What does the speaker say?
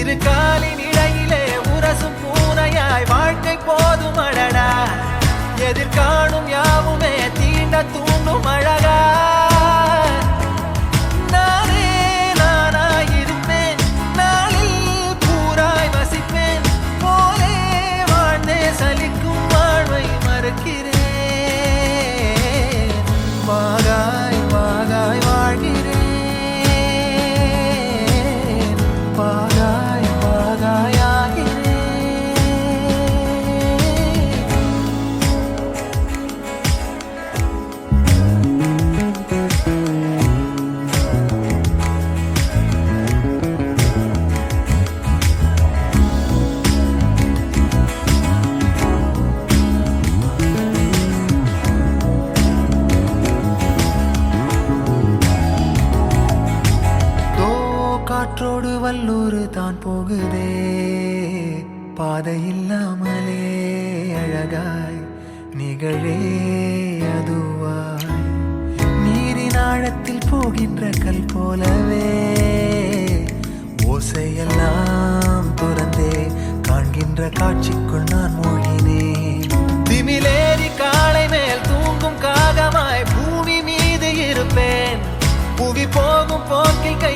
இரு காலின் இடையிலே உரசும் பூனையாய் வாழ்க்கை போதும் அடடா. எதிர்காணும் யாவுமே தீண்ட தூண்டும் அழகா. நானே நானாயிருப்பேன், நாளில் பூராய் வசிப்பேன். போலே வாழ்ந்தே சலிக்கும் வாழ்வை மறுக்கிறேன். வாகாய் வாகாய் வாழ்கிறேன், வாகாய் வாகாய் ஆகிறேன். காற்றோடு வல்லூர் தான் போகுதே, பாதை இல்லாமலே அழகாய் நிகழே அதுவாய். நீரின் ஆழத்தில் போகின்ற கல் போலவே ஓசையெல்லாம் துறந்தே காண்கின்ற காட்சிக்குள் நான் மூழ்கினேன். திமிலேறி காலை மேல் தூங்கும் காகமாய் பூமி மீது இருப்பேன். புவி போகும் போக்கில் கை